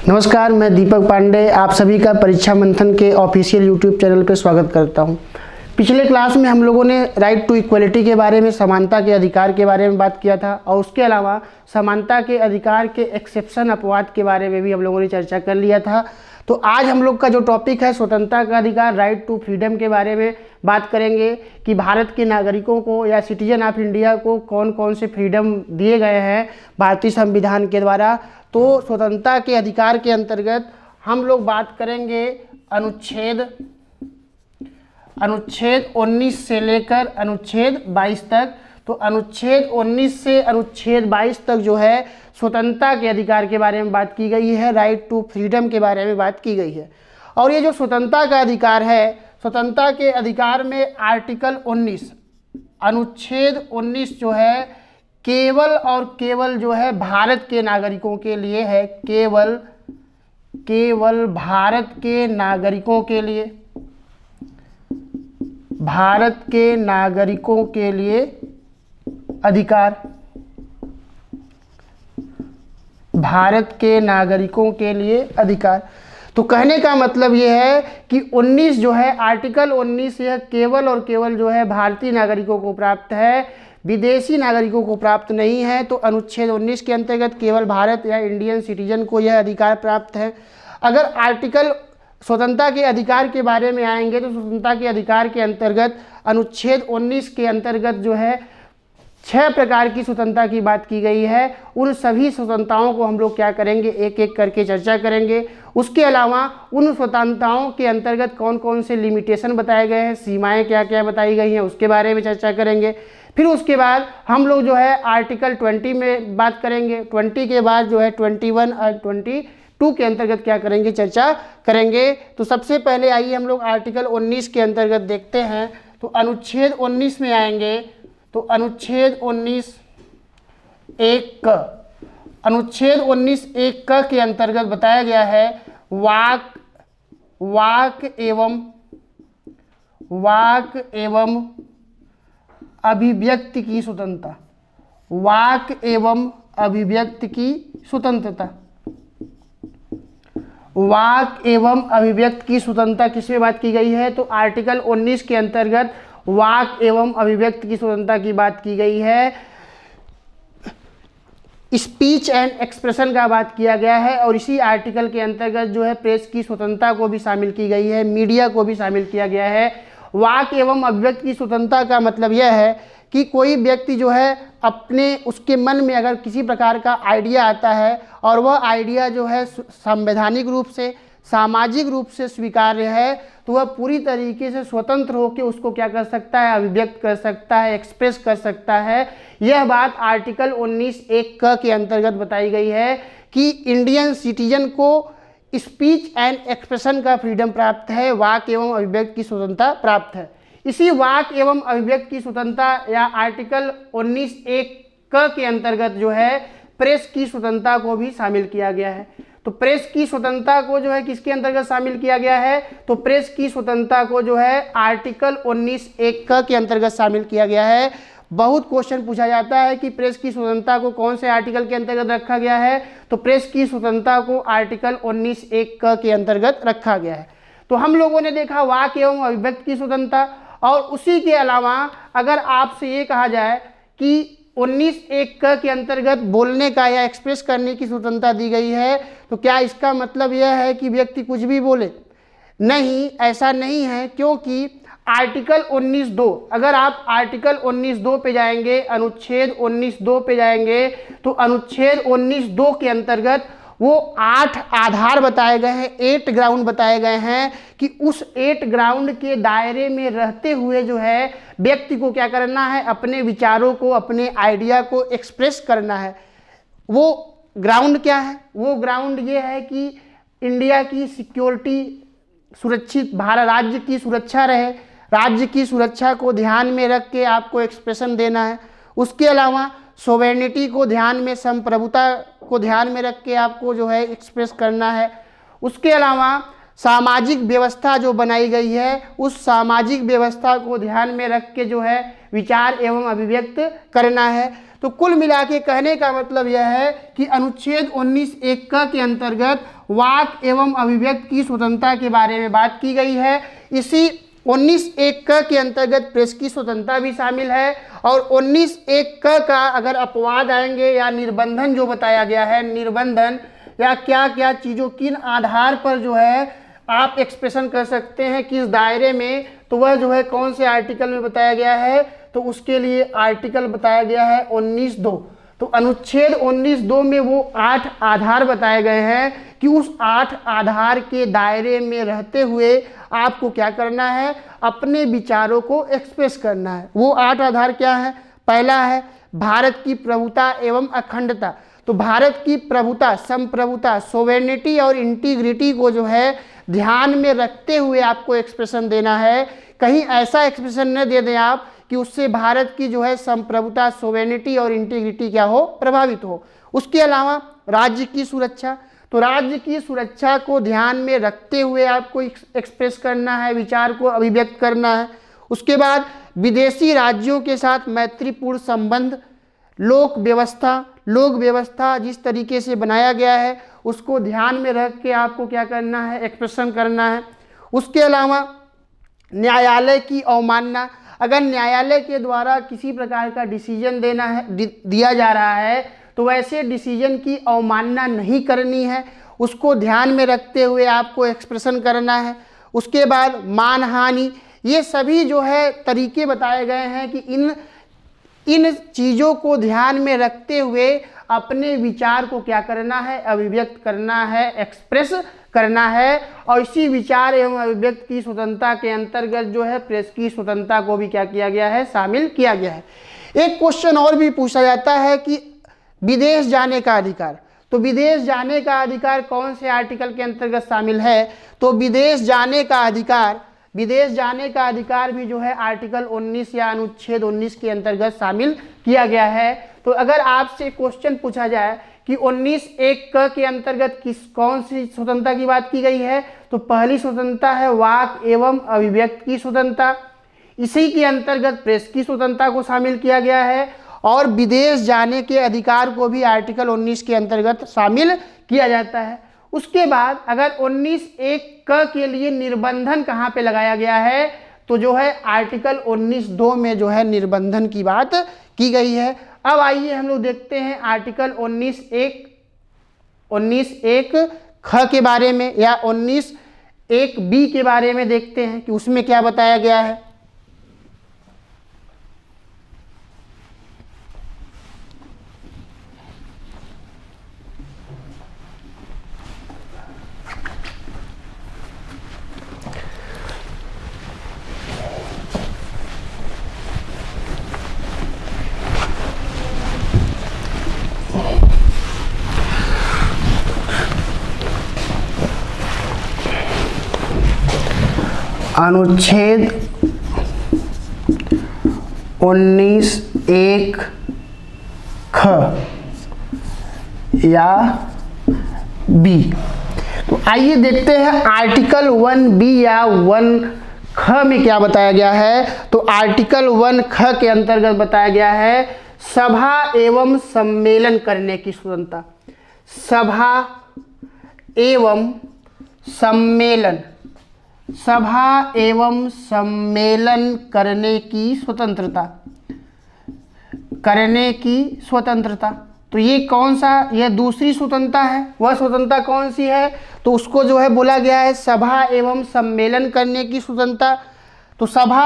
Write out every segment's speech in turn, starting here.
नमस्कार, मैं दीपक पांडे आप सभी का परीक्षा मंथन के ऑफिशियल यूट्यूब चैनल पर स्वागत करता हूं। पिछले क्लास में हम लोगों ने राइट टू इक्वलिटी के बारे में, समानता के अधिकार के बारे में बात किया था और उसके अलावा समानता के अधिकार के एक्सेप्शन अपवाद के बारे में भी हम लोगों ने चर्चा कर लिया था। तो आज हम लोग का जो टॉपिक है स्वतंत्रता का अधिकार, राइट टू फ्रीडम के बारे में बात करेंगे कि भारत के नागरिकों को या सिटीजन ऑफ इंडिया को कौन कौन से फ्रीडम दिए गए हैं भारतीय संविधान के द्वारा। तो स्वतंत्रता के अधिकार के अंतर्गत हम लोग बात करेंगे अनुच्छेद 19 से लेकर अनुच्छेद 22 तक। तो अनुच्छेद 19 से अनुच्छेद 22 तक जो है स्वतंत्रता के अधिकार के बारे में बात की गई है, राइट टू फ्रीडम के बारे में बात की गई है। और ये जो स्वतंत्रता का अधिकार है, स्वतंत्रता के अधिकार में आर्टिकल 19 अनुच्छेद 19 जो है केवल और केवल जो है भारत के नागरिकों के लिए है, केवल भारत के नागरिकों के लिए, भारत के नागरिकों के लिए अधिकार, भारत के नागरिकों के लिए अधिकार। तो कहने का मतलब ये है कि 19 जो है आर्टिकल 19 यह केवल और केवल जो है भारतीय नागरिकों को प्राप्त है, विदेशी नागरिकों को प्राप्त नहीं है। तो अनुच्छेद 19 के अंतर्गत केवल भारत या इंडियन सिटीजन को यह अधिकार प्राप्त है। अगर आर्टिकल स्वतंत्रता के अधिकार के बारे में आएंगे तो स्वतंत्रता के अधिकार के अंतर्गत अनुच्छेद 19 के अंतर्गत जो है 6 प्रकार की स्वतंत्रता की बात की गई है। उन सभी स्वतंत्रताओं को हम लोग क्या करेंगे, एक एक करके चर्चा करेंगे। उसके अलावा उन स्वतंत्रताओं के अंतर्गत कौन कौन से लिमिटेशन बताए गए हैं, सीमाएं क्या क्या बताई गई हैं, उसके बारे में चर्चा करेंगे। फिर उसके बाद हम लोग जो है आर्टिकल 20 में बात करेंगे। 20 के बाद जो है 21 और 22 के अंतर्गत क्या करेंगे, चर्चा करेंगे। तो सबसे पहले आइए हम लोग आर्टिकल 19 के अंतर्गत देखते हैं। तो अनुच्छेद 19 में आएंगे तो अनुच्छेद 19 एक अनुच्छेद 19 एक के अंतर्गत बताया गया है वाक एवं अभिव्यक्ति की स्वतंत्रता, वाक एवं अभिव्यक्ति की स्वतंत्रता, वाक एवं अभिव्यक्ति की स्वतंत्रता किसमें बात की गई है, तो आर्टिकल 19 के अंतर्गत वाक एवं अभिव्यक्ति की स्वतंत्रता की बात की गई है। स्पीच एंड एक्सप्रेशन का बात किया गया है और इसी आर्टिकल के अंतर्गत जो है प्रेस की स्वतंत्रता को भी शामिल की गई है, मीडिया को भी शामिल किया गया है। वाक एवं अभिव्यक्ति की स्वतंत्रता का मतलब यह है कि कोई व्यक्ति जो है अपने उसके मन में अगर किसी प्रकार का आइडिया आता है और वह आइडिया जो है संवैधानिक रूप से, सामाजिक रूप से स्वीकार्य है, तो वह पूरी तरीके से स्वतंत्र होकर उसको क्या कर सकता है, अभिव्यक्त कर सकता है, एक्सप्रेस कर सकता है। यह बात आर्टिकल 19 एक के अंतर्गत बताई गई है कि इंडियन सिटीजन को स्पीच एंड एक्सप्रेशन का फ्रीडम प्राप्त है, वाक एवं अभिव्यक्ति की स्वतंत्रता प्राप्त है। इसी वाक एवं अभिव्यक्ति की स्वतंत्रता या आर्टिकल 19 एक के अंतर्गत जो है प्रेस की स्वतंत्रता को भी शामिल किया गया है। तो प्रेस की स्वतंत्रता को जो है किसके अंतर्गत शामिल किया गया है, तो प्रेस की स्वतंत्रता को जो है आर्टिकल 19 एक के अंतर्गत शामिल किया गया है। बहुत क्वेश्चन पूछा जाता है कि प्रेस की स्वतंत्रता को कौन से आर्टिकल के अंतर्गत रखा गया है, तो प्रेस की स्वतंत्रता को आर्टिकल 19 एक के अंतर्गत रखा गया है। तो हम लोगों ने देखा वाक एवं अभिव्यक्ति की स्वतंत्रता। और उसी के अलावा अगर आपसे ये कहा जाए कि 19 एक के अंतर्गत बोलने का या एक्सप्रेस करने की स्वतंत्रता दी गई है, तो क्या इसका मतलब यह है कि व्यक्ति कुछ भी बोले? नहीं, ऐसा नहीं है, क्योंकि आर्टिकल 19(2) अगर आप आर्टिकल 19(2) पे जाएंगे, अनुच्छेद 19(2) पे जाएंगे तो अनुच्छेद 19(2) के अंतर्गत वो 8 आधार बताए गए हैं, 8 ग्राउंड बताए गए हैं कि उस 8 ग्राउंड के दायरे में रहते हुए जो है व्यक्ति को क्या करना है, अपने विचारों को, अपने आइडिया को एक्सप्रेस करना है। वो ग्राउंड क्या है? वो ग्राउंड ये है कि इंडिया की सिक्योरिटी सुरक्षित, भारत राज्य की सुरक्षा रहे, राज्य की सुरक्षा को ध्यान में रख के आपको एक्सप्रेशन देना है। उसके अलावा सोवेरेनिटी को ध्यान में, संप्रभुता को ध्यान में रख के आपको जो है एक्सप्रेस करना है। उसके अलावा सामाजिक व्यवस्था जो बनाई गई है उस सामाजिक व्यवस्था को ध्यान में रख के जो है विचार एवं अभिव्यक्त करना है। तो कुल मिला के कहने का मतलब यह है कि अनुच्छेद 19(1) के अंतर्गत वाक एवं अभिव्यक्त की स्वतंत्रता के बारे में बात की गई है। इसी 19(1) के अंतर्गत प्रेस की स्वतंत्रता भी शामिल है। और 19(1) का अगर अपवाद आएंगे या निर्बंधन जो बताया गया है, निर्बंधन या क्या क्या चीज़ों किन आधार पर जो है आप एक्सप्रेशन कर सकते हैं किस दायरे में, तो वह जो है कौन से आर्टिकल में बताया गया है, तो उसके लिए आर्टिकल बताया गया है 19(2). तो अनुच्छेद 19(2) में वो 8 आधार बताए गए हैं कि उस 8 आधार के दायरे में रहते हुए आपको क्या करना है, अपने विचारों को एक्सप्रेस करना है। वो 8 आधार क्या है? पहला है भारत की प्रभुता एवं अखंडता। तो भारत की प्रभुता, संप्रभुता, सोवेरेनिटी और इंटीग्रिटी को जो है ध्यान में रखते हुए आपको एक्सप्रेशन देना है। कहीं ऐसा एक्सप्रेशन न दे दें आप कि उससे भारत की जो है संप्रभुता, सोवेरेनिटी और इंटीग्रिटी क्या हो, प्रभावित हो। उसके अलावा राज्य की सुरक्षा, तो राज्य की सुरक्षा को ध्यान में रखते हुए आपको एक्सप्रेस करना है, विचार को अभिव्यक्त करना है। उसके बाद विदेशी राज्यों के साथ मैत्रीपूर्ण संबंध, लोक व्यवस्था जिस तरीके से बनाया गया है उसको ध्यान में रख के आपको क्या करना है, एक्सप्रेशन करना है। उसके अलावा न्यायालय की अवमानना, अगर न्यायालय के द्वारा किसी प्रकार का डिसीजन दिया जा रहा है तो वैसे डिसीजन की अवमानना नहीं करनी है, उसको ध्यान में रखते हुए आपको एक्सप्रेशन करना है। उसके बाद मानहानि, ये सभी जो है तरीके बताए गए हैं कि इन चीज़ों को ध्यान में रखते हुए अपने विचार को क्या करना है, अभिव्यक्त करना है, एक्सप्रेस करना है। और इसी विचार एवं अभिव्यक्त की स्वतंत्रता के अंतर्गत जो है प्रेस की स्वतंत्रता को भी क्या किया गया है, शामिल किया गया है। एक क्वेश्चन और भी पूछा जाता है कि विदेश जाने का अधिकार, तो विदेश जाने का अधिकार कौन से आर्टिकल के अंतर्गत शामिल है, तो विदेश जाने का अधिकार भी जो है आर्टिकल 19 या अनुच्छेद 19 के अंतर्गत शामिल किया गया है। तो अगर आपसे क्वेश्चन पूछा जाए कि 19(1) के अंतर्गत कौन सी स्वतंत्रता की बात की गई है, तो पहली स्वतंत्रता है वाक एवं अभिव्यक्त की स्वतंत्रता। इसी के अंतर्गत प्रेस की स्वतंत्रता को शामिल किया गया है और विदेश जाने के अधिकार को भी आर्टिकल 19 के अंतर्गत शामिल किया जाता है। उसके बाद अगर 19(1) के लिए निर्बंधन कहाँ पे लगाया गया है, तो जो है आर्टिकल 19(2) में जो है निर्बंधन की बात की गई है। अब आइए हम लोग देखते हैं आर्टिकल 19(1) ख के बारे में या 19(1) के बारे में देखते हैं कि उसमें क्या बताया गया है। अनुच्छेद 19(1) ख या बी। तो आइए देखते हैं आर्टिकल 1(b) या 1 ख में क्या बताया गया है। तो आर्टिकल 1 ख के अंतर्गत बताया गया है सभा एवं सम्मेलन करने की स्वतंत्रता। सभा एवं सम्मेलन करने की स्वतंत्रता। तो ये कौन सा, यह दूसरी स्वतंत्रता है। वह स्वतंत्रता कौन सी है, तो उसको जो है बोला गया है सभा एवं सम्मेलन करने की स्वतंत्रता। तो सभा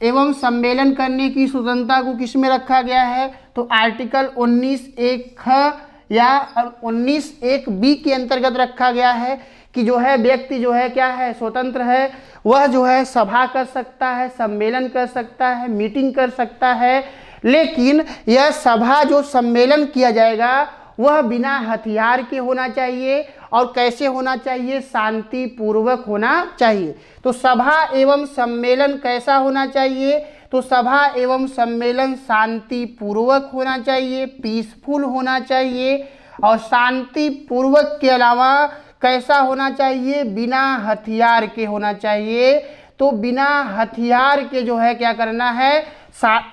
एवं सम्मेलन करने की स्वतंत्रता को किस में रखा गया है, तो आर्टिकल 19(1) ख या 19(1) के अंतर्गत रखा गया है कि जो है व्यक्ति जो है क्या है, स्वतंत्र है। वह जो है सभा कर सकता है, सम्मेलन कर सकता है, मीटिंग कर सकता है, लेकिन यह सभा जो सम्मेलन किया जाएगा वह बिना हथियार के होना चाहिए। और कैसे होना चाहिए, शांतिपूर्वक होना चाहिए। तो सभा एवं सम्मेलन कैसा होना चाहिए, तो सभा एवं सम्मेलन शांतिपूर्वक होना चाहिए, पीसफुल होना चाहिए। और शांतिपूर्वक के अलावा कैसा होना चाहिए, बिना हथियार के होना चाहिए। तो बिना हथियार के जो है क्या करना है,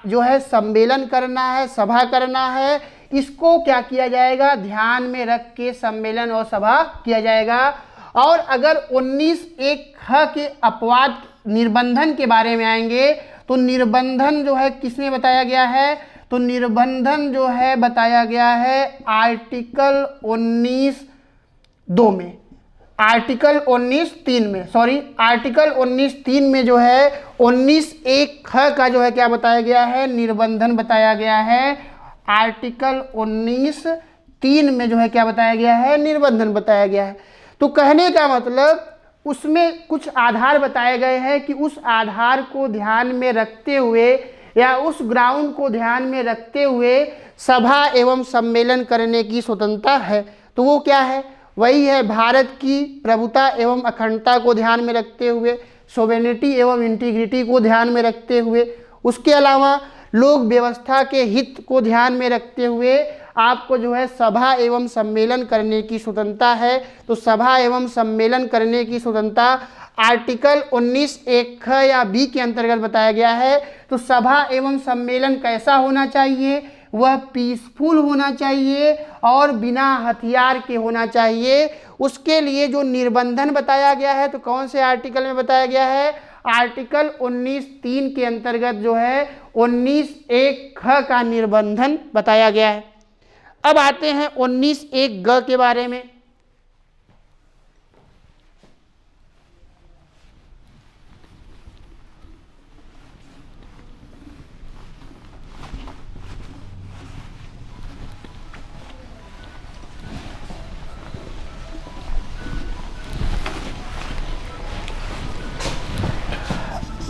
जो है सम्मेलन करना है, सभा करना है, इसको क्या किया जाएगा, ध्यान में रख के सम्मेलन और सभा किया जाएगा। और अगर 19(1) के अपवाद निर्बंधन के बारे में आएंगे तो निर्बंधन जो है किसमें बताया गया है, तो निर्बंधन जो है बताया गया है आर्टिकल 19(2) में, आर्टिकल 19(3) में, सॉरी आर्टिकल 19(3) में जो है 19(1) का जो है क्या बताया गया है, निर्बंधन बताया गया है। आर्टिकल 19(3) में जो है क्या बताया गया है, निर्बंधन बताया गया है। तो कहने का मतलब उसमें कुछ आधार बताए गए हैं कि उस आधार को ध्यान में रखते हुए या उस ग्राउंड को ध्यान में रखते हुए सभा एवं सम्मेलन करने की स्वतंत्रता है। तो वो क्या है, वही है भारत की प्रभुता एवं अखंडता को ध्यान में रखते हुए, सोवेरेनिटी एवं इंटीग्रिटी को ध्यान में रखते हुए, उसके अलावा लोक व्यवस्था के हित को ध्यान में रखते हुए आपको जो है सभा एवं सम्मेलन करने की स्वतंत्रता है। तो सभा एवं सम्मेलन करने की स्वतंत्रता आर्टिकल 19(1) या बी के अंतर्गत बताया गया है। तो सभा एवं सम्मेलन कैसा होना चाहिए, वह पीसफुल होना चाहिए और बिना हथियार के होना चाहिए। उसके लिए जो निर्बंधन बताया गया है तो कौन से आर्टिकल में बताया गया है, आर्टिकल 19(3) के अंतर्गत जो है 19(1) का निर्बंधन बताया गया है। अब आते हैं 19(1) के बारे में।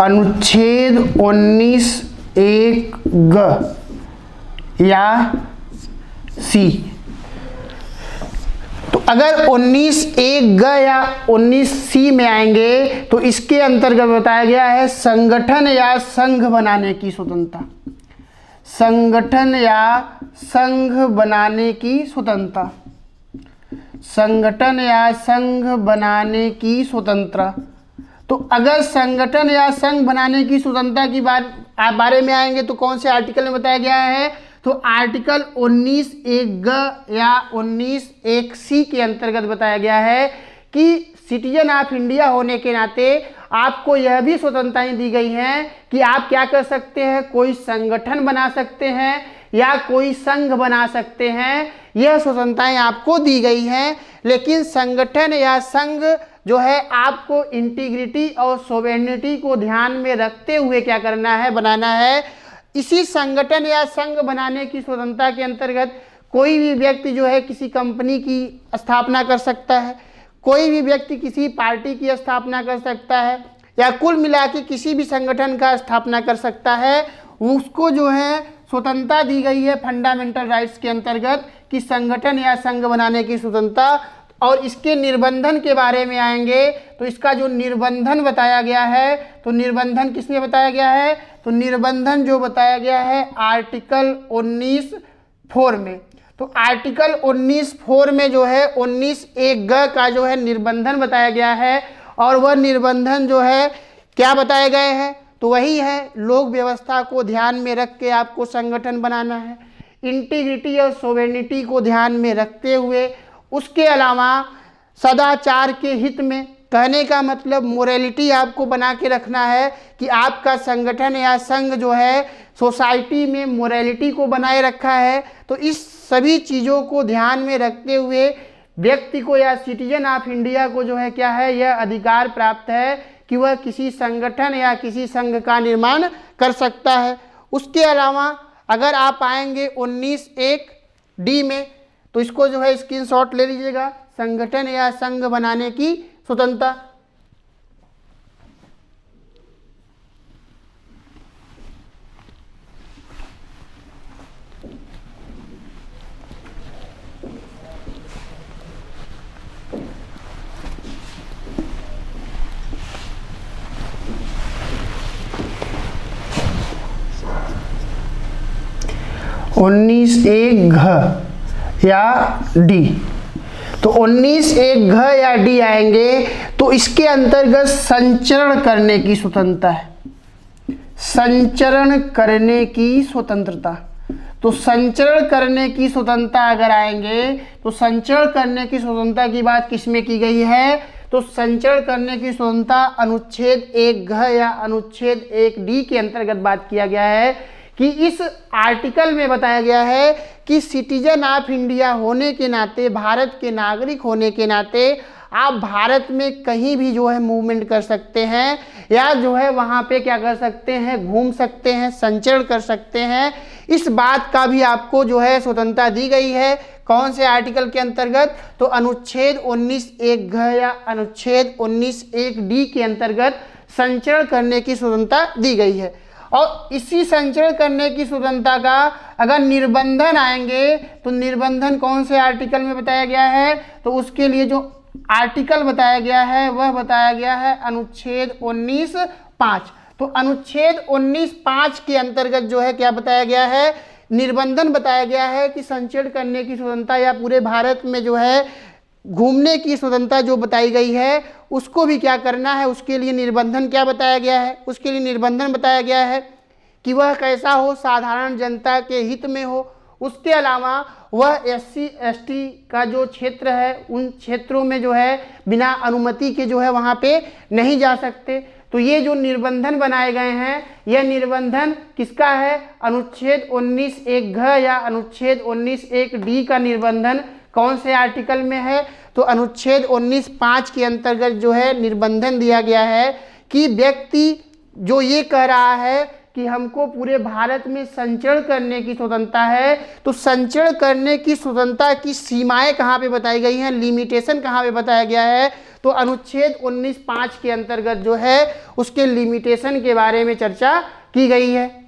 अनुच्छेद 19(1) या सी। तो अगर 19(1) या 19(c) में आएंगे तो इसके अंतर्गत बताया गया है संगठन या संघ बनाने की स्वतंत्रता, संगठन या संघ बनाने की स्वतंत्रता, संगठन या संघ बनाने की स्वतंत्रता। तो अगर संगठन या संघ बनाने की स्वतंत्रता की बारे में आएंगे तो कौन से आर्टिकल में बताया गया है, तो आर्टिकल 19(1) या 19(1) के अंतर्गत बताया गया है कि सिटीजन ऑफ इंडिया होने के नाते आपको यह भी स्वतंत्रताएं दी गई हैं कि आप क्या कर सकते हैं, कोई संगठन बना सकते हैं या कोई संघ बना सकते हैं। यह स्वतंत्रताएं आपको दी गई हैं, लेकिन संगठन या संघ जो है आपको इंटीग्रिटी और सोवेरेनिटी को ध्यान में रखते हुए क्या करना है, बनाना है। इसी संगठन या संघ बनाने की स्वतंत्रता के अंतर्गत कोई भी व्यक्ति जो है किसी कंपनी की स्थापना कर सकता है, कोई भी व्यक्ति किसी पार्टी की स्थापना कर सकता है या कुल मिला के किसी भी संगठन का स्थापना कर सकता है। उसको जो है स्वतंत्रता दी गई है फंडामेंटल राइट्स के अंतर्गत कि संगठन या संघ बनाने की स्वतंत्रता। और इसके निर्बंधन के बारे में आएंगे तो इसका जो निर्बंधन बताया गया है, तो निर्बंधन किसमें बताया गया है, तो निर्बंधन जो बताया गया है आर्टिकल 19(4) में। तो आर्टिकल 19(4) में जो है 19(1) का जो है निर्बंधन बताया गया है। और वह निर्बंधन जो है क्या बताए गए हैं, तो वही है लोक व्यवस्था को ध्यान में रख के आपको संगठन बनाना है, इंटीग्रिटी और सोवेरेनिटी को ध्यान में रखते हुए, उसके अलावा सदाचार के हित में, कहने का मतलब मोरालिटी आपको बना के रखना है कि आपका संगठन या संघ जो है सोसाइटी में मोरालिटी को बनाए रखा है। तो इस सभी चीज़ों को ध्यान में रखते हुए व्यक्ति को या सिटीजन ऑफ इंडिया को जो है क्या है, यह अधिकार प्राप्त है कि वह किसी संगठन या किसी संघ का निर्माण कर सकता है। उसके अलावा अगर आप आएंगे 19(1) में तो इसको जो है स्क्रीनशॉट ले लीजिएगा, संगठन या संघ बनाने की स्वतंत्रता। (19(1) या डी। तो 19(1) या डी आएंगे तो इसके अंतर्गत संचरण करने की स्वतंत्रता है, संचरण करने की स्वतंत्रता। तो संचरण करने की स्वतंत्रता अगर आएंगे तो संचरण करने की स्वतंत्रता की बात किसमें की गई है? तो संचरण करने की स्वतंत्रता अनुच्छेद 1 या अनुच्छेद 1 के अंतर्गत बात किया गया है कि इस आर्टिकल में बताया गया है कि सिटीजन ऑफ इंडिया होने के नाते, भारत के नागरिक होने के नाते आप भारत में कहीं भी जो है मूवमेंट कर सकते हैं या जो है वहाँ पे क्या कर सकते हैं, घूम सकते हैं, संचरण कर सकते हैं। इस बात का भी आपको जो है स्वतंत्रता दी गई है। कौन से आर्टिकल के अंतर्गत? तो अनुच्छेद 19(1) या अनुच्छेद 19(1) के अंतर्गत संचरण करने की स्वतंत्रता दी गई है। और इसी संचरण करने की स्वतंत्रता का अगर निर्बंधन आएंगे तो निर्बंधन कौन से आर्टिकल में बताया गया है? तो उसके लिए जो आर्टिकल बताया गया है वह बताया गया है अनुच्छेद 19(5). तो अनुच्छेद 19(5) के अंतर्गत जो है क्या बताया गया है? निर्बंधन बताया गया है कि संचरण करने की स्वतंत्रता या पूरे भारत में जो है घूमने की स्वतंत्रता जो बताई गई है उसको भी क्या करना है, उसके लिए निर्बंधन क्या बताया गया है? उसके लिए निर्बंधन बताया गया है कि वह कैसा हो, साधारण जनता के हित में हो। उसके अलावा वह SC ST का जो क्षेत्र है उन क्षेत्रों में जो है बिना अनुमति के जो है वहाँ पे नहीं जा सकते। तो ये जो निर्बंधन बनाए गए हैं यह निर्बंधन किसका है? अनुच्छेद 19(1) या अनुच्छेद 19(1) का निर्बंधन कौन से आर्टिकल में है? तो अनुच्छेद 19(5) के अंतर्गत जो है निर्बंधन दिया गया है कि व्यक्ति जो ये कह रहा है कि हमको पूरे भारत में संचरण करने की स्वतंत्रता है, तो संचरण करने की स्वतंत्रता की सीमाएं कहाँ पे बताई गई हैं, लिमिटेशन कहाँ पे बताया गया है? तो अनुच्छेद 19(5) के अंतर्गत जो है उसके लिमिटेशन के बारे में चर्चा की गई है।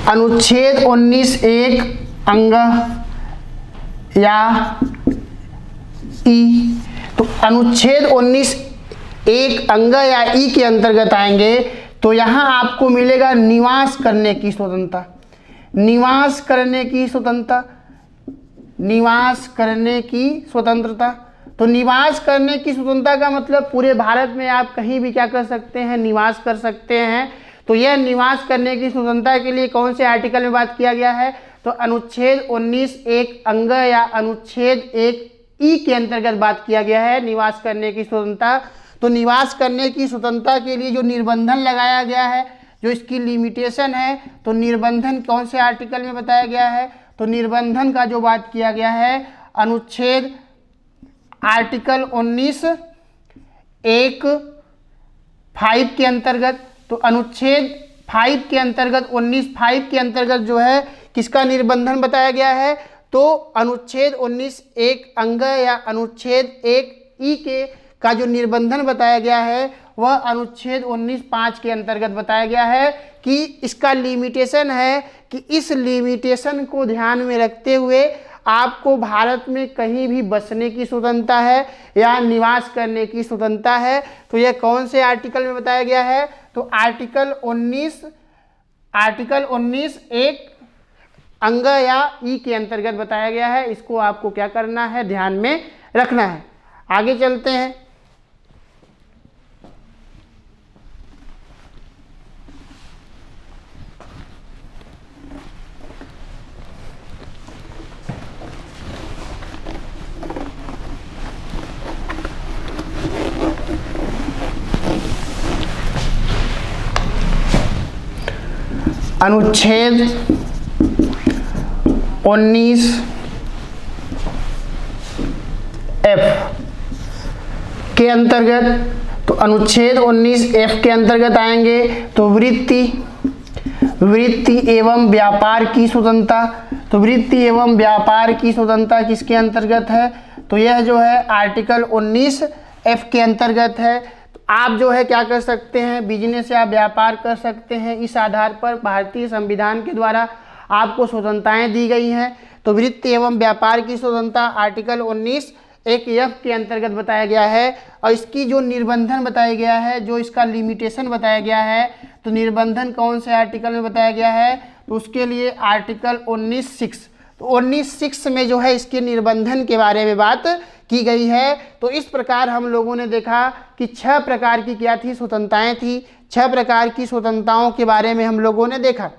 अनुच्छेद 19(1) अंग या ई। तो अनुच्छेद 19(1) अंग या ई के अंतर्गत आएंगे तो यहाँ आपको मिलेगा निवास करने की स्वतंत्रता। निवास करने की स्वतंत्रता, निवास करने की स्वतंत्रता। तो निवास करने की स्वतंत्रता का मतलब पूरे भारत में आप कहीं भी क्या कर सकते हैं, निवास कर सकते हैं। तो यह निवास करने की स्वतंत्रता के लिए कौन से आर्टिकल में बात किया गया है? तो अनुच्छेद 19(1) अंग या अनुच्छेद 1 के अंतर्गत बात किया गया है निवास करने की स्वतंत्रता। तो निवास करने की स्वतंत्रता के लिए जो निर्बंधन लगाया गया है, जो इसकी लिमिटेशन है, तो निर्बंधन कौन से आर्टिकल में बताया गया है? तो निर्बंधन का जो बात किया गया है अनुच्छेद आर्टिकल 19(1)(5) के अंतर्गत। तो अनुच्छेद 5 के अंतर्गत 19(5) के अंतर्गत जो है किसका निर्बंधन बताया गया है? तो अनुच्छेद 19(1) अंग या अनुच्छेद 1 के का जो निर्बंधन बताया गया है वह अनुच्छेद 19(5) के अंतर्गत बताया गया है कि इसका लिमिटेशन है कि इस लिमिटेशन को ध्यान में रखते हुए आपको भारत में कहीं भी बसने की स्वतंत्रता है या निवास करने की स्वतंत्रता है। तो यह कौन से आर्टिकल में बताया गया है? तो आर्टिकल 19(1) अंग या ई के अंतर्गत बताया गया है। इसको आपको क्या करना है, ध्यान में रखना है। आगे चलते हैं। अनुच्छेद 19(f) के अंतर्गत, तो अनुच्छेद 19(f) के अंतर्गत आएंगे तो वृत्ति एवं व्यापार की स्वतंत्रता। तो वृत्ति एवं व्यापार की स्वतंत्रता किसके अंतर्गत है? तो यह जो है आर्टिकल 19(f) के अंतर्गत है। तो आप जो है क्या कर सकते हैं, बिजनेस या व्यापार कर सकते हैं। इस आधार पर भारतीय संविधान के द्वारा आपको स्वतंत्रताएं दी गई हैं। तो वृत्ति एवं व्यापार की स्वतंत्रता आर्टिकल एक एफ के अंतर्गत बताया गया है। और इसकी जो निर्बंधन बताया गया है, जो इसका लिमिटेशन बताया गया है, तो निर्बंधन कौन से आर्टिकल में बताया गया है, तो उसके लिए आर्टिकल 19(6). तो 19(6) में जो है इसके निर्बंधन के बारे में बात की गई है। तो इस प्रकार हम लोगों ने देखा कि 6 प्रकार की क्या थी, स्वतंत्रताएं थी। 6 प्रकार की स्वतंत्रताओं के बारे में हम लोगों ने देखा।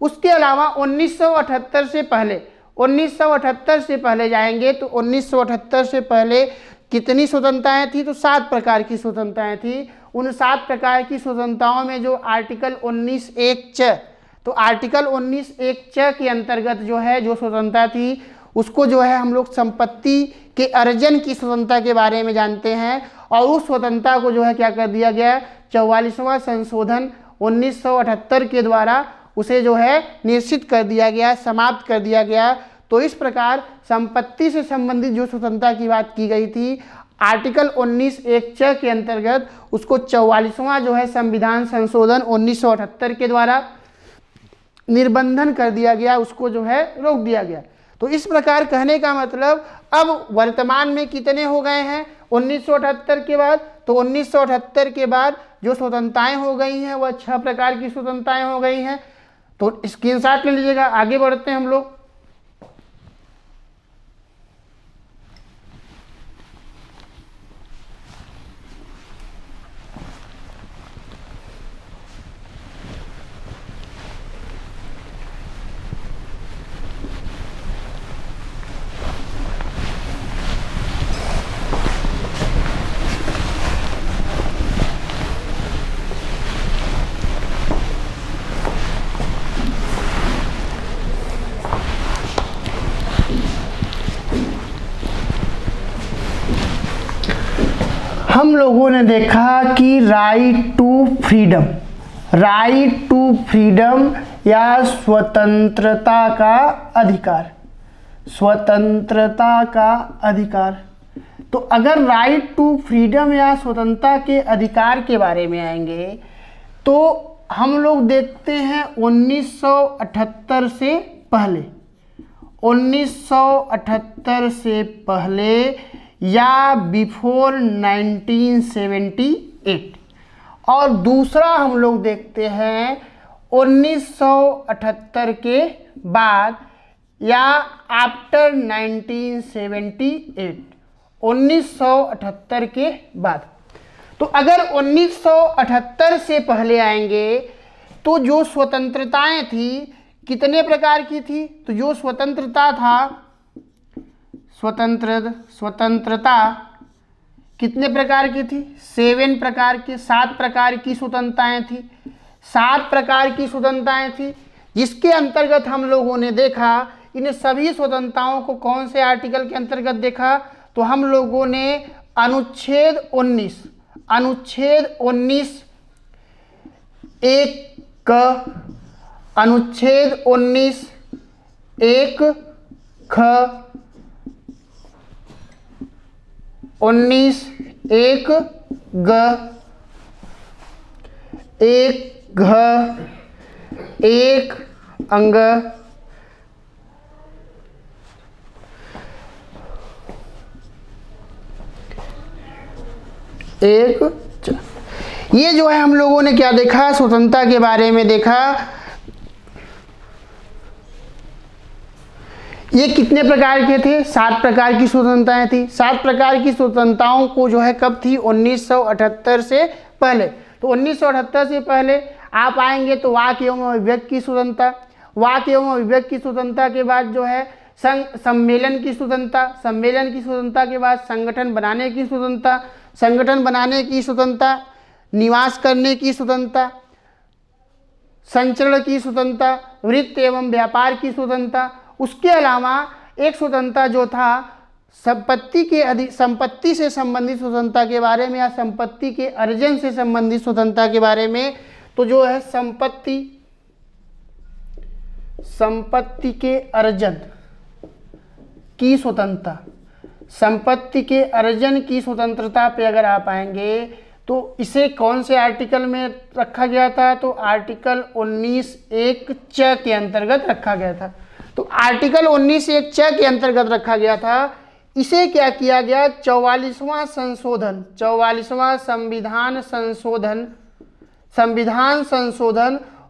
उसके अलावा 1978 से पहले, 1978 से पहले जाएंगे तो 1978 से पहले कितनी स्वतंत्रताएं थी, तो 7 प्रकार की स्वतंत्रताएं थी। उन 7 प्रकार की स्वतंत्रताओं में जो आर्टिकल 19(1)(च), तो आर्टिकल 19(1)(च) के अंतर्गत जो है जो स्वतंत्रता थी, उसको जो है हम लोग संपत्ति के अर्जन की स्वतंत्रता के बारे में जानते हैं। और उस स्वतंत्रता को जो है क्या कर दिया गया, 44वां संशोधन 1978 के द्वारा उसे जो है निश्चित कर दिया गया, समाप्त कर दिया गया। तो इस प्रकार संपत्ति से संबंधित जो स्वतंत्रता की बात की गई थी, आर्टिकल 19(1)(च) के अंतर्गत उसको 44वां जो है संविधान संशोधन 1978 के द्वारा निर्बंधन कर दिया गया, उसको जो है रोक दिया गया। तो इस प्रकार कहने का मतलब अब वर्तमान में कितने हो गए हैं 1978 के बाद, तो 1978 के बाद जो स्वतंत्रताएं हो गई हैं वह 6 प्रकार की स्वतंत्रताएं हो गई हैं। तो स्क्रीनशॉट ले लीजिएगा। आगे बढ़ते हैं हम लोग। हम लोगों ने देखा कि right to freedom, right to freedom या स्वतंत्रता का अधिकार, स्वतंत्रता का अधिकार। तो अगर राइट टू फ्रीडम या स्वतंत्रता के अधिकार के बारे में आएंगे तो हम लोग देखते हैं 1978 से पहले, 1978 से पहले या बिफोर 1978। और दूसरा हम लोग देखते हैं 1978 के बाद या आफ्टर 1978, 1978 के बाद। तो अगर 1978 से पहले आएंगे तो जो स्वतंत्रताएं थी कितने प्रकार की थी, तो जो स्वतंत्रता था, स्वतंत्रता कितने प्रकार की थी, 7 प्रकार की, 7 प्रकार की स्वतंत्रताएं थी, 7 प्रकार की स्वतंत्रताएं थी। जिसके अंतर्गत हम लोगों ने देखा इन सभी स्वतंत्रताओं को कौन से आर्टिकल के अंतर्गत देखा, तो हम लोगों ने अनुच्छेद 19, अनुच्छेद 19(1)(क), अनुच्छेद 19(1)(ख), 19(1)(ग), 1(घ), 1(अंग), ये जो है हम लोगों ने क्या देखा, स्वतंत्रता के बारे में देखा। ये कितने प्रकार के थे, 7 प्रकार की स्वतंत्रताएं थी। 7 प्रकार की स्वतंत्रताओं को जो है कब थी, 1978 से पहले। तो 1978 से पहले आप आएंगे तो वाक एवं अभिव्यक्ति की स्वतंत्रता, वाक एवं अभिव्यक्ति की स्वतंत्रता के बाद जो है सम्मेलन की स्वतंत्रता, सम्मेलन की स्वतंत्रता के बाद संगठन बनाने की स्वतंत्रता, संगठन बनाने की स्वतंत्रता, निवास करने की स्वतंत्रता, संचरण की स्वतंत्रता, वृत्ति एवं व्यापार की स्वतंत्रता। उसके अलावा एक स्वतंत्रता जो था संपत्ति से संबंधित स्वतंत्रता के बारे में या संपत्ति के अर्जन से संबंधित स्वतंत्रता के बारे में, तो जो है संपत्ति के अर्जन की स्वतंत्रता, संपत्ति के अर्जन की स्वतंत्रता पे अगर आप आएंगे तो इसे कौन से आर्टिकल में रखा गया था, तो आर्टिकल 19(1)(च) के अंतर्गत रखा गया था। तो आर्टिकल 19(1)(च) के अंतर्गत रखा गया था। इसे क्या किया गया, 44वां संशोधन, 44वां संविधान संशोधन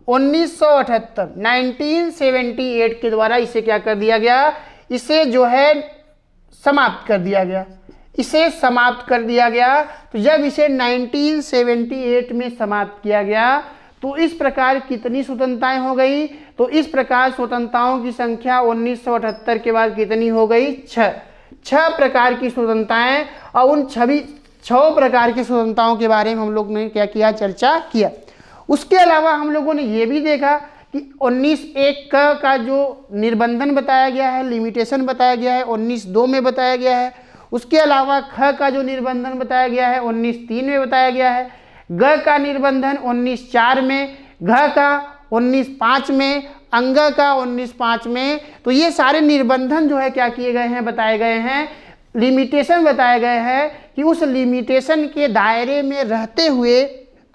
1978 1978 के द्वारा इसे क्या कर दिया गया, इसे जो है समाप्त कर दिया गया, इसे समाप्त कर दिया गया। तो जब इसे 1978 में समाप्त किया गया तो इस प्रकार कितनी स्वतंत्रताएं हो गई, तो इस प्रकार स्वतंत्रताओं की संख्या 1978 के बाद कितनी हो गई, 6 प्रकार की स्वतंत्रताएं। और उन 6 प्रकार की स्वतंत्रताओं के बारे में हम लोग ने क्या किया, चर्चा किया। उसके अलावा हम लोगों ने ये भी देखा कि 19(1) का जो निर्बंधन बताया गया है, लिमिटेशन बताया गया है, 19(2) में बताया गया है। उसके अलावा ख का जो निर्बंधन बताया गया है 19(3) में बताया गया है, ग का निर्बंधन 19(4) में, घ का 19(5) में, अंग का 19(5) में। तो ये सारे निर्बंधन जो है क्या किए गए हैं, बताए गए हैं, लिमिटेशन बताए गए हैं कि उस लिमिटेशन के दायरे में रहते हुए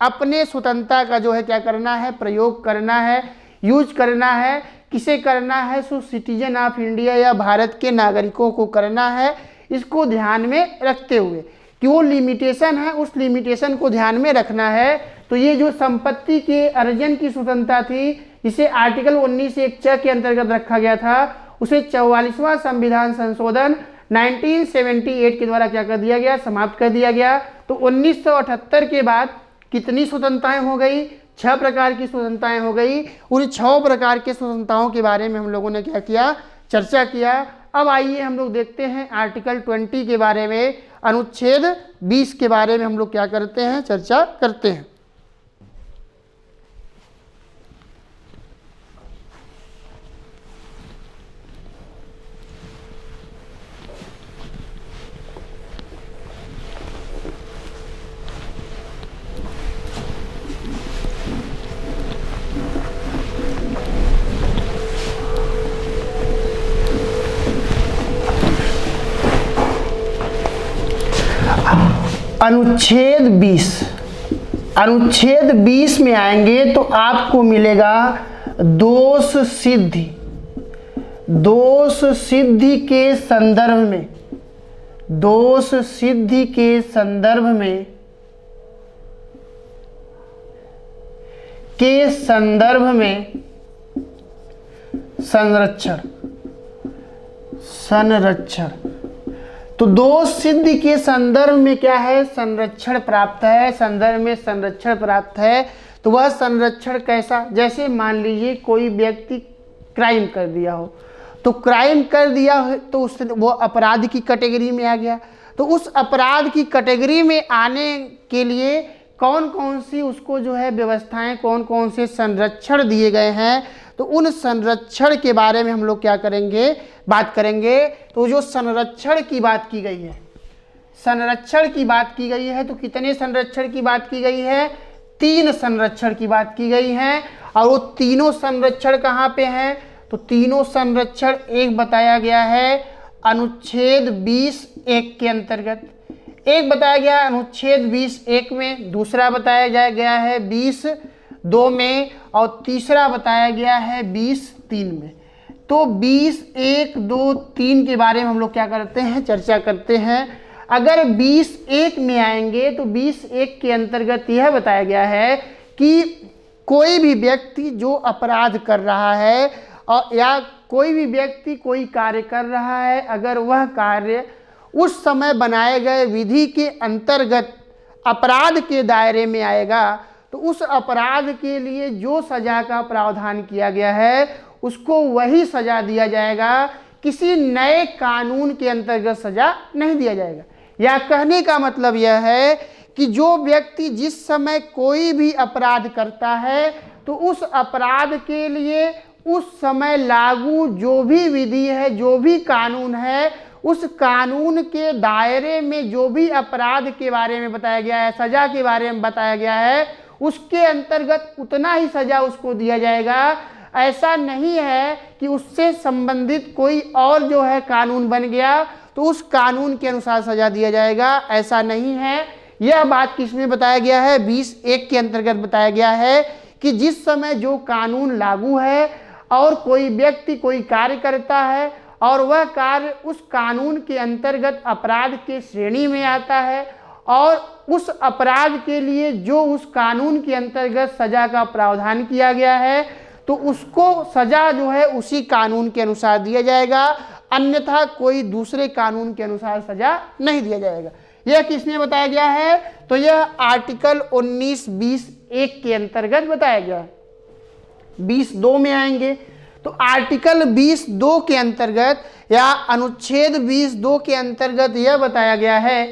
अपने स्वतंत्रता का जो है क्या करना है, प्रयोग करना है, यूज करना है। किसे करना है, सो सिटीजन ऑफ इंडिया या भारत के नागरिकों को करना है। इसको ध्यान में रखते हुए कि वो लिमिटेशन है, उस लिमिटेशन को ध्यान में रखना है। तो ये जो संपत्ति के अर्जन की स्वतंत्रता थी, जिसे आर्टिकल 19(1) के अंतर्गत रखा गया था, उसे 44वां संविधान संशोधन 1978 के द्वारा क्या कर दिया गया, समाप्त कर दिया गया। तो 1978 के बाद कितनी स्वतंत्रताएं हो गई, 6 प्रकार की स्वतंत्रताएं हो गई। उन 6 प्रकार के स्वतंत्रताओं के बारे में हम लोगों ने क्या किया, चर्चा किया। अब आइए हम लोग देखते हैं आर्टिकल 20 के बारे में, अनुच्छेद 20 के बारे में हम लोग क्या करते हैं, चर्चा करते हैं। अनुच्छेद 20 में आएंगे तो आपको मिलेगा दोष सिद्धि के संदर्भ में संरक्षण। तो दोष सिद्धि के संदर्भ में क्या है, संरक्षण प्राप्त है, संदर्भ में संरक्षण प्राप्त है। तो वह संरक्षण कैसा, जैसे मान लीजिए कोई व्यक्ति क्राइम कर दिया हो, तो क्राइम कर दिया हो तो उससे वो अपराध की कैटेगरी में आ गया। तो उस अपराध की कैटेगरी में आने के लिए कौन कौन सी उसको जो है व्यवस्थाएं, कौन कौन से संरक्षण दिए गए हैं, तो उन संरक्षण के बारे में हम लोग क्या करेंगे, बात करेंगे। तो जो संरक्षण की बात की गई है, संरक्षण की बात की गई है, तो कितने संरक्षण की बात की गई है, 3 संरक्षण की बात की गई है। और वो तीनों संरक्षण कहाँ पे हैं, तो तीनों संरक्षण एक बताया गया है अनुच्छेद 20(1) के अंतर्गत, एक बताया गया अनुच्छेद 20(1) में, दूसरा बताया गया है 20(2) में, और तीसरा बताया गया है 20(3) में। तो 20(1), 2, 3 के बारे में हम लोग क्या करते हैं, चर्चा करते हैं। अगर 20(1) में आएंगे तो 20(1) के अंतर्गत यह बताया गया है कि कोई भी व्यक्ति जो अपराध कर रहा है और या कोई भी व्यक्ति कोई कार्य कर रहा है, अगर वह कार्य उस समय बनाए गए विधि के अंतर्गत अपराध के दायरे में आएगा, तो उस अपराध के लिए जो सजा का प्रावधान किया गया है उसको वही सजा दिया जाएगा, किसी नए कानून के अंतर्गत सजा नहीं दिया जाएगा। या कहने का मतलब यह है कि जो व्यक्ति जिस समय कोई भी अपराध करता है तो उस अपराध के लिए उस समय लागू जो भी विधि है, जो भी कानून है, उस कानून के दायरे में जो भी अपराध के बारे में बताया गया है, सजा के बारे में बताया गया है, उसके अंतर्गत उतना ही सजा उसको दिया जाएगा। ऐसा नहीं है कि उससे संबंधित कोई और जो है कानून बन गया तो उस कानून के अनुसार सजा दिया जाएगा, ऐसा नहीं है। यह बात किसमें बताया गया है, 20(1) के अंतर्गत बताया गया है कि जिस समय जो कानून लागू है और कोई व्यक्ति कोई कार्य करता है और वह कार्य उस कानून के अंतर्गत अपराध के श्रेणी में आता है और उस अपराध के लिए जो उस कानून के अंतर्गत सजा का प्रावधान किया गया है तो उसको सजा जो है उसी कानून के अनुसार दिया जाएगा, अन्यथा कोई दूसरे कानून के अनुसार सजा नहीं दिया जाएगा। यह किसमें बताया गया है? तो यह आर्टिकल 19(20)(1) के अंतर्गत बताया गया है। 20(2) में आएंगे तो आर्टिकल 20(2) के अंतर्गत या अनुच्छेद 20(2) के अंतर्गत यह बताया गया है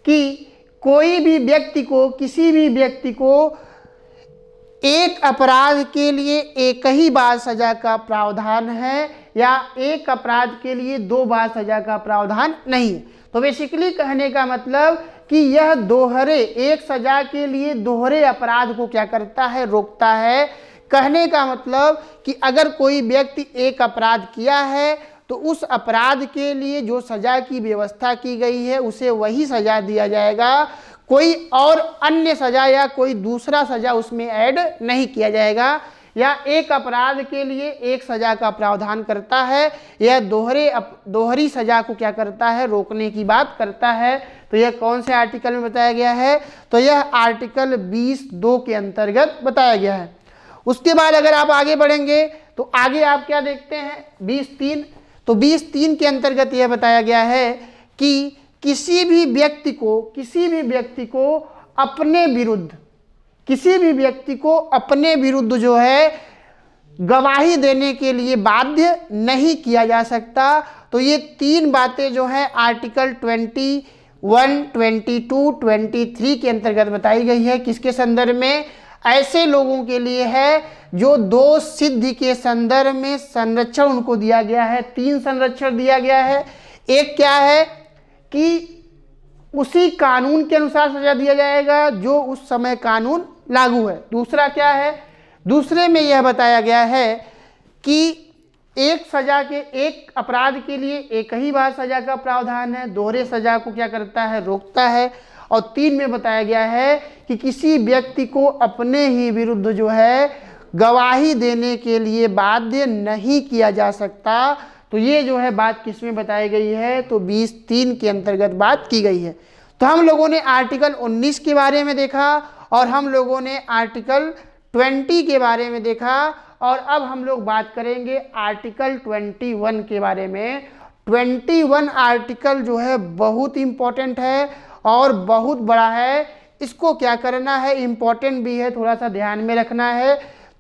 कि कोई भी व्यक्ति को, किसी भी व्यक्ति को एक अपराध के लिए एक ही बार सजा का प्रावधान है या एक अपराध के लिए 2 बार सजा का प्रावधान नहीं है। तो बेसिकली कहने का मतलब कि यह दोहरे, एक सजा के लिए दोहरे अपराध को क्या करता है? रोकता है। कहने का मतलब कि अगर कोई व्यक्ति एक अपराध किया है तो उस अपराध के लिए जो सजा की व्यवस्था की गई है उसे वही सजा दिया जाएगा, कोई और अन्य सजा या कोई दूसरा सजा उसमें ऐड नहीं किया जाएगा। या एक अपराध के लिए एक सजा का प्रावधान करता है, यह दोहरी सजा को क्या करता है? रोकने की बात करता है। तो यह कौन से आर्टिकल में बताया गया है? तो यह आर्टिकल 20(2) के अंतर्गत बताया गया है। उसके बाद अगर आप आगे बढ़ेंगे तो आगे आप क्या देखते हैं? 20(3). तो 20(3) के अंतर्गत यह बताया गया है कि किसी भी व्यक्ति को अपने विरुद्ध जो है गवाही देने के लिए बाध्य नहीं किया जा सकता। तो ये 3 बातें जो है आर्टिकल 21, 22, 23 के अंतर्गत बताई गई है। किसके संदर्भ में? ऐसे लोगों के लिए है जो दोष सिद्धि के संदर्भ में संरक्षण उनको दिया गया है। 3 संरक्षण दिया गया है। एक क्या है कि उसी कानून के अनुसार सजा दिया जाएगा जो उस समय कानून लागू है। दूसरा क्या है? दूसरे में यह बताया गया है कि एक अपराध के लिए एक ही बार सजा का प्रावधान है, दोहरे सजा को क्या करता है? रोकता है। और 3 में बताया गया है कि किसी व्यक्ति को अपने ही विरुद्ध जो है गवाही देने के लिए बाध्य नहीं किया जा सकता। तो ये जो है बात किस में बताई गई है? तो 20(3) के अंतर्गत बात की गई है। तो हम लोगों ने आर्टिकल 19 के बारे में देखा और हम लोगों ने आर्टिकल 20 के बारे में देखा और अब हम लोग बात करेंगे आर्टिकल 21 के बारे में। 21 आर्टिकल जो है बहुत इम्पोर्टेंट है और बहुत बड़ा है। इसको क्या करना है? इम्पोर्टेंट भी है, थोड़ा सा ध्यान में रखना है।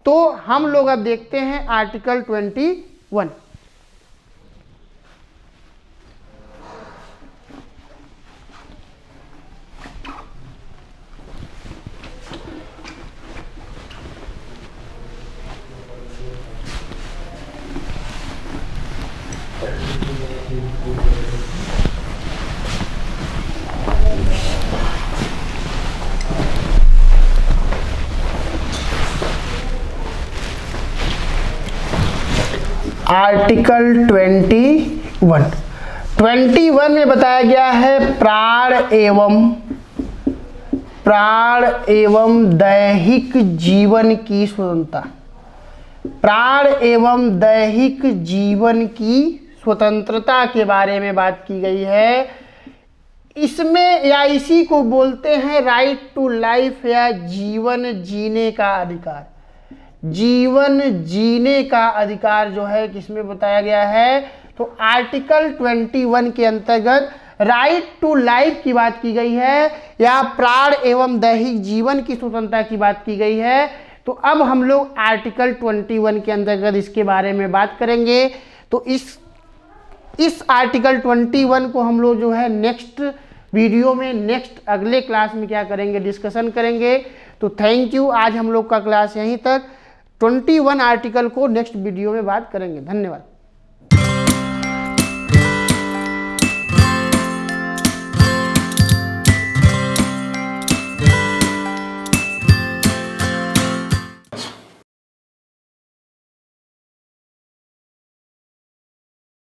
तो हम लोग अब देखते हैं आर्टिकल 21। आर्टिकल 21 में बताया गया है प्राण एवं दैहिक जीवन की स्वतंत्रता। प्राण एवं दैहिक जीवन की स्वतंत्रता के बारे में बात की गई है। इसमें या इसी को बोलते हैं राइट टू लाइफ या जीवन जीने का अधिकार। जीवन जीने का अधिकार जो है किसमें बताया गया है? तो आर्टिकल 21 के अंतर्गत राइट टू लाइफ की बात की गई है या प्राण एवं दैहिक जीवन की स्वतंत्रता की बात की गई है। तो अब हम लोग आर्टिकल 21 के अंतर्गत इसके बारे में बात करेंगे। तो इस आर्टिकल 21 को हम लोग जो है नेक्स्ट वीडियो में, नेक्स्ट अगले क्लास में क्या करेंगे? डिस्कशन करेंगे। तो थैंक यू। आज हम लोग का क्लास यहीं तक। 21 आर्टिकल को नेक्स्ट वीडियो में बात करेंगे। धन्यवाद।